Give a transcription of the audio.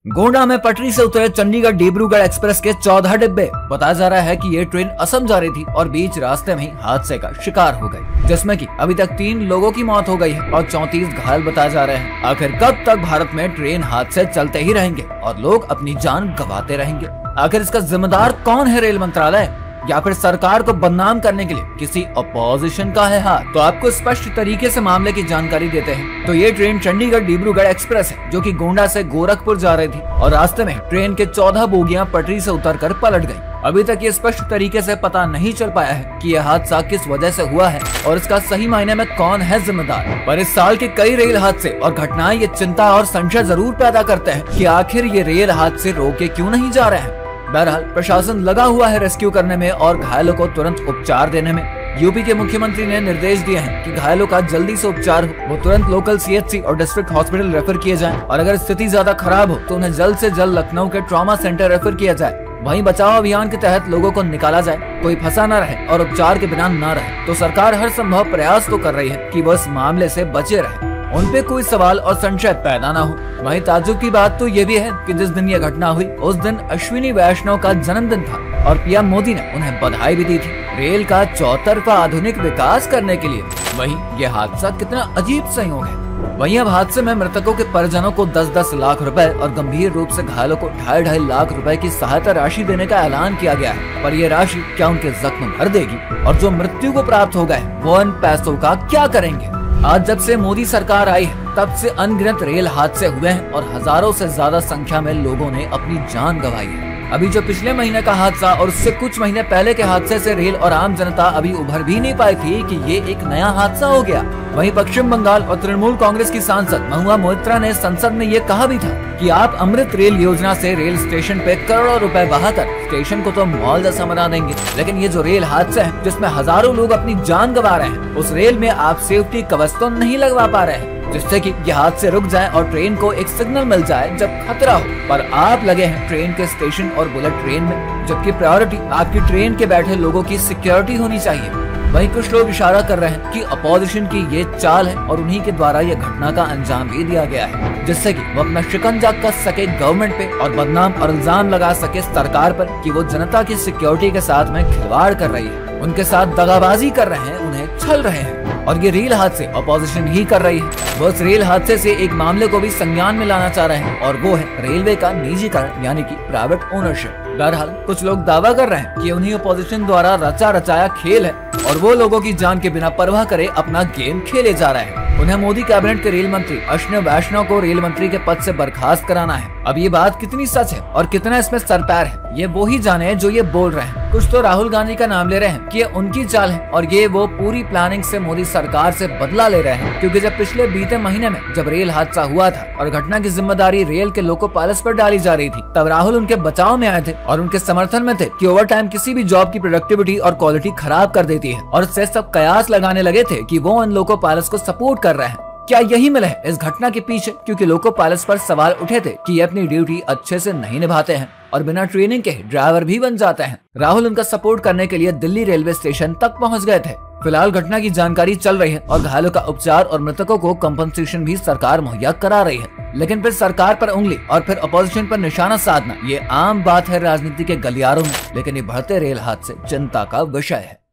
गोंडा में पटरी से उतरे चंडीगढ़ डिब्रूगढ़ एक्सप्रेस के 14 डिब्बे। बताया जा रहा है कि ये ट्रेन असम जा रही थी और बीच रास्ते में ही हादसे का शिकार हो गई, जिसमें कि अभी तक 3 लोगों की मौत हो गई है और 34 घायल बताए जा रहे हैं। आखिर कब तक भारत में ट्रेन हादसे चलते ही रहेंगे और लोग अपनी जान गंवाते रहेंगे? आखिर इसका जिम्मेदार कौन है? रेल मंत्रालय या फिर सरकार को बदनाम करने के लिए किसी अपोजिशन का है हाथ? तो आपको स्पष्ट तरीके से मामले की जानकारी देते हैं। तो ये ट्रेन चंडीगढ़ डिब्रूगढ़ एक्सप्रेस है, जो कि गोंडा से गोरखपुर जा रही थी और रास्ते में ट्रेन के 14 बोगियां पटरी से उतरकर पलट गयी। अभी तक ये स्पष्ट तरीके से पता नहीं चल पाया है कि यह हादसा किस वजह से हुआ है और इसका सही मायने में कौन है जिम्मेदार। पर इस साल के कई रेल हादसे और घटनाएं ये चिंता और संशय जरूर पैदा करते हैं कि आखिर ये रेल हादसे रोके क्यों नहीं जा रहे हैं। बहरहाल प्रशासन लगा हुआ है रेस्क्यू करने में और घायलों को तुरंत उपचार देने में। यूपी के मुख्यमंत्री ने निर्देश दिए हैं कि घायलों का जल्दी से उपचार हो, वो तुरंत लोकल सीएचसी और डिस्ट्रिक्ट हॉस्पिटल रेफर किए जाएं और अगर स्थिति ज्यादा खराब हो तो उन्हें जल्द से जल्द लखनऊ के ट्रॉमा सेंटर रेफर किया जाए। वहीं बचाव अभियान के तहत लोगों को निकाला जाए, कोई फंसा न रहे और उपचार के बिना न रहे। तो सरकार हर संभव प्रयास तो कर रही है कि वो इस मामले से बचे रहे, उन पे कोई सवाल और संशय पैदा न हो। वहीं ताज्जुब की बात तो ये भी है कि जिस दिन ये घटना हुई उस दिन अश्विनी वैष्णव का जन्मदिन था और पीएम मोदी ने उन्हें बधाई भी दी थी रेल का चौतरफा आधुनिक विकास करने के लिए। वहीं ये हादसा कितना अजीब संयोग है। वहीं अब हादसे में मृतकों के परिजनों को 10-10 लाख रुपए और गंभीर रूप से घायलों को 2.5 लाख रुपए की सहायता राशि देने का ऐलान किया गया है। पर यह राशि क्या उनके जख्म भर देगी? और जो मृत्यु को प्राप्त हो गए वो इन पैसों का क्या करेंगे? आज जब से मोदी सरकार आई है तब से अनगिनत रेल हादसे हुए हैं और हजारों से ज्यादा संख्या में लोगों ने अपनी जान गंवाई है। अभी जो पिछले महीने का हादसा और उससे कुछ महीने पहले के हादसे से रेल और आम जनता अभी उभर भी नहीं पाई थी कि ये एक नया हादसा हो गया। वहीं पश्चिम बंगाल और तृणमूल कांग्रेस की सांसद महुआ मोइत्रा ने संसद में ये कहा भी था कि आप अमृत रेल योजना से रेल स्टेशन पे करोड़ों रुपए बहाकर स्टेशन को तो मॉल जैसा बना देंगे, लेकिन ये जो रेल हादसा है जिसमें हजारों लोग अपनी जान गंवा रहे हैं, उस रेल में आप सेफ्टी कवच तो नहीं लगवा पा रहे हैं जिससे कि ये हादसे रुक जाए और ट्रेन को एक सिग्नल मिल जाए जब खतरा हो। पर आप लगे हैं ट्रेन के स्टेशन और बुलेट ट्रेन में, जबकि प्रायोरिटी आपकी ट्रेन के बैठे लोगों की सिक्योरिटी होनी चाहिए। वहीं कुछ लोग इशारा कर रहे हैं कि अपोजिशन की ये चाल है और उन्हीं के द्वारा ये घटना का अंजाम भी दिया गया है, जिससे कि वो अपना शिकंजा कस सके गवर्नमेंट पे और बदनाम और इल्जाम लगा सके सरकार पर कि वो जनता की सिक्योरिटी के साथ में खिलवाड़ कर रही है, उनके साथ दगाबाजी कर रहे हैं, उन्हें छल रहे हैं। और ये रेल हादसे अपोजिशन ही कर रही है। वो इस रेल हादसे से एक मामले को भी संज्ञान में लाना चाह रहे हैं और वो है रेलवे का निजीकरण यानी कि प्राइवेट ओनरशिप। बहरहाल कुछ लोग दावा कर रहे हैं कि उन्हीं अपोजिशन द्वारा रचा रचाया खेल है और वो लोगों की जान के बिना परवाह करे अपना गेम खेले जा रहे हैं। उन्हें मोदी कैबिनेट के रेल मंत्री अश्विनी वैष्णव को रेल मंत्री के पद से बर्खास्त कराना है। अब ये बात कितनी सच है और कितना इसमें सरपैर है ये वो ही जाने जो ये बोल रहे हैं। कुछ तो राहुल गांधी का नाम ले रहे हैं कि ये उनकी चाल है और ये वो पूरी प्लानिंग से मोदी सरकार से बदला ले रहे हैं, क्योंकि जब पिछले बीते महीने में जब रेल हादसा हुआ था और घटना की जिम्मेदारी रेल के लोको पायलट्स पर डाली जा रही थी, तब राहुल उनके बचाव में आए थे और उनके समर्थन में थे कि ओवर टाइम किसी भी जॉब की प्रोडक्टिविटी और क्वालिटी खराब कर देती है और इससे सब कयास लगाने लगे थे कि वो इन लोको पायलट्स को सपोर्ट कर रहे हैं। क्या यही मिला है इस घटना के पीछे? क्योंकि लोको पायलट्स पर सवाल उठे थे कि ये अपनी ड्यूटी अच्छे से नहीं निभाते हैं और बिना ट्रेनिंग के ड्राइवर भी बन जाते हैं। राहुल उनका सपोर्ट करने के लिए दिल्ली रेलवे स्टेशन तक पहुंच गए थे। फिलहाल घटना की जानकारी चल रही है और घायलों का उपचार और मृतकों को कंपनसेशन भी सरकार मुहैया करा रही है, लेकिन फिर सरकार पर उंगली और फिर अपोजिशन पर निशाना साधना ये आम बात है राजनीति के गलियारों में, लेकिन ये बढ़ते रेल हादसे चिंता का विषय है।